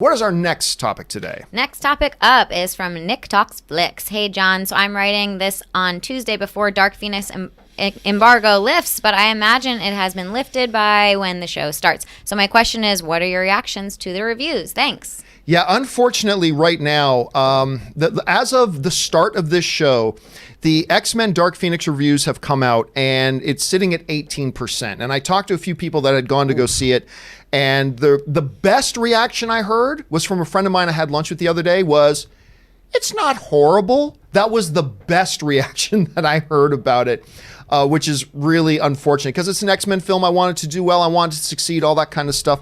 What is our next topic today? Next topic up is from Nick Talks Flicks. Hey, John. So I'm writing this on Tuesday before Dark Phoenix embargo lifts, but I imagine it has been lifted by when the show starts. So my question is, what are your reactions to the reviews? Thanks. Yeah, unfortunately, right now, as of the start of this show, the X-Men Dark Phoenix reviews have come out, and it's sitting at 18%. And I talked to a few people that had gone to go see it, and the best reaction I heard was from a friend of mine I had lunch with the other day was, it's not horrible. That was the best reaction that I heard about it, which is really unfortunate because it's an X-Men film. I wanted to do well. I wanted to succeed, all that kind of stuff.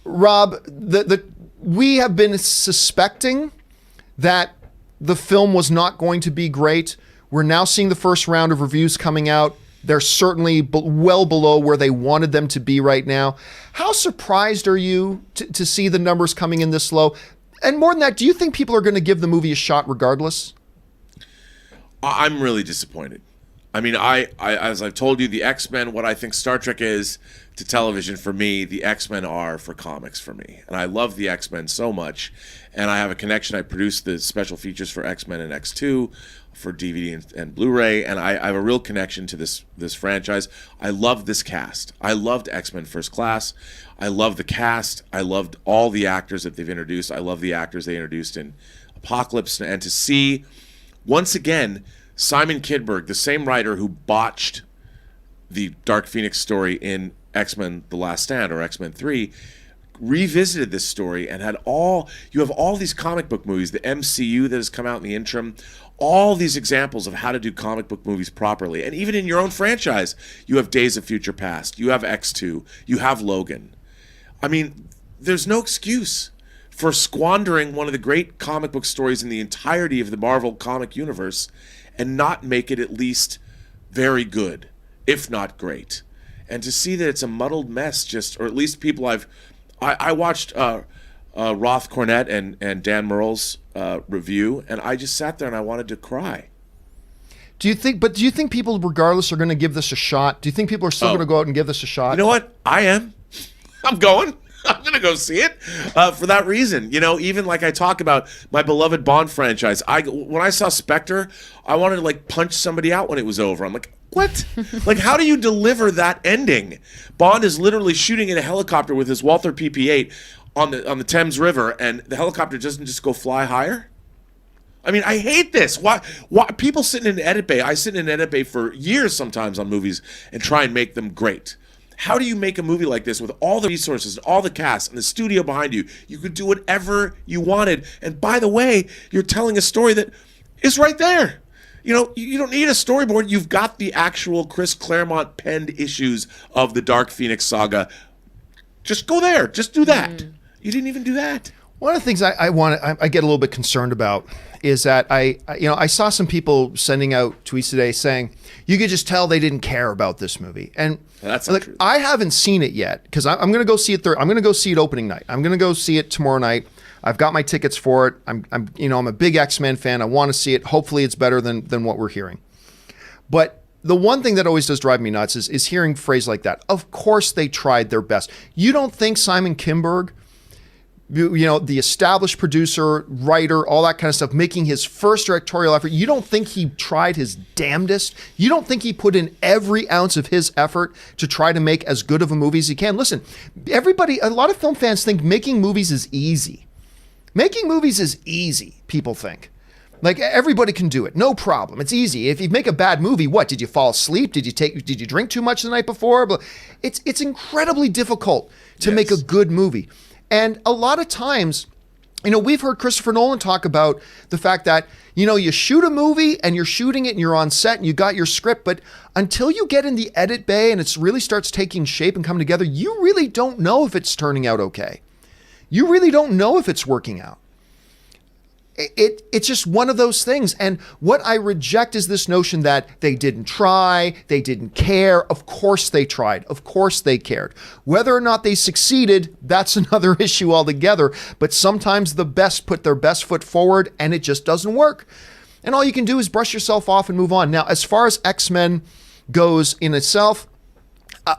Rob, we have been suspecting that the film was not going to be great. We're now seeing the first round of reviews coming out. They're certainly well below where they wanted them to be right now. How surprised are you to see the numbers coming in this low? And more than that, do you think people are going to give the movie a shot regardless? I'm really disappointed. I mean, I as I've told you, the X-Men, what I think Star Trek is to television for me, the X-Men are for comics for me. And I love the X-Men so much. And I have a connection. I produced the special features for X-Men and X2 for DVD and Blu-ray, and I have a real connection to this franchise. I love this cast. I loved X-Men First Class. I love the cast. I loved all the actors that they've introduced. I love the actors they introduced in Apocalypse. And to see, once again, Simon Kinberg, the same writer who botched the Dark Phoenix story in X-Men The Last Stand or X-Men 3, revisited this story and you have all these comic book movies, the MCU that has come out in the interim, all these examples of how to do comic book movies properly. And even in your own franchise, you have Days of Future Past, you have X2, you have Logan. I mean, there's no excuse for squandering one of the great comic book stories in the entirety of the Marvel comic universe and not make it at least very good, if not great. And to see that it's a muddled mess, or at least people I watched Roth Cornett and Dan Murrell's review, and I just sat there and I wanted to cry. Do you think people, regardless, are going to give this a shot? Do you think people are still going to go out and give this a shot? You know what? I am. I'm going to go see it for that reason. You know, even like I talk about my beloved Bond franchise. When I saw Spectre, I wanted to like punch somebody out when it was over. I'm like, what? Like, how do you deliver that ending? Bond is literally shooting in a helicopter with his Walther PP-8 on the Thames River, and the helicopter doesn't just go fly higher? I mean, I hate this. Why people sit in an edit bay? I sit in an edit bay for years sometimes on movies and try and make them great. How do you make a movie like this with all the resources, all the cast, and the studio behind you? You could do whatever you wanted. And by the way, you're telling a story that is right there. You know, you don't need a storyboard. You've got the actual Chris Claremont penned issues of the Dark Phoenix saga. Just go there. Just do that. You didn't even do that. One of the things I get a little bit concerned about is that I saw some people sending out tweets today saying you could just tell they didn't care about this movie, and that's not true. I haven't seen it yet because I'm going to go see it. I'm going to go see it opening night. I'm going to go see it tomorrow night. I've got my tickets for it. I'm a big X-Men fan. I want to see it. Hopefully, it's better than what we're hearing. But the one thing that always does drive me nuts is hearing phrase like that. Of course, they tried their best. You don't think Simon Kinberg, the established producer, writer, all that kind of stuff, making his first directorial effort, you don't think he tried his damnedest? You don't think he put in every ounce of his effort to try to make as good of a movie as he can? Listen, a lot of film fans think making movies is easy. Making movies is easy, people think. Like, everybody can do it, no problem. It's easy. If you make a bad movie, what? Did you fall asleep? Did you drink too much the night before? It's incredibly difficult to make a good movie. And a lot of times, we've heard Christopher Nolan talk about the fact that, you shoot a movie and you're shooting it and you're on set and you got your script, but until you get in the edit bay and it really starts taking shape and coming together, you really don't know if it's turning out okay. You really don't know if it's working out. It's just one of those things. And what I reject is this notion that they didn't try, they didn't care. Of course they tried. Of course they cared. Whether or not they succeeded, that's another issue altogether. But sometimes the best put their best foot forward and it just doesn't work. And all you can do is brush yourself off and move on. Now, as far as X-Men goes in itself,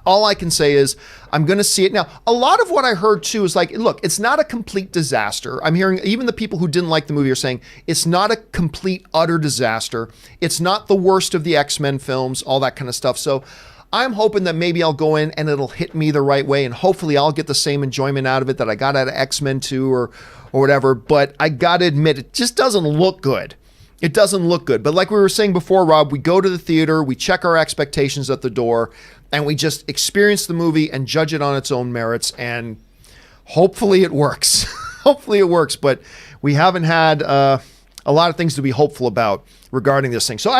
all I can say is I'm going to see it now. A lot of what I heard too is like, look, it's not a complete disaster. I'm hearing even the people who didn't like the movie are saying it's not a complete, utter disaster. It's not the worst of the X-Men films, all that kind of stuff. So I'm hoping that maybe I'll go in and it'll hit me the right way, and hopefully I'll get the same enjoyment out of it that I got out of X-Men 2 or whatever. But I got to admit, it just doesn't look good. It doesn't look good. But like we were saying before, Rob, we go to the theater, we check our expectations at the door, and we just experience the movie and judge it on its own merits. And hopefully it works. Hopefully it works. But we haven't had a lot of things to be hopeful about regarding this thing. So I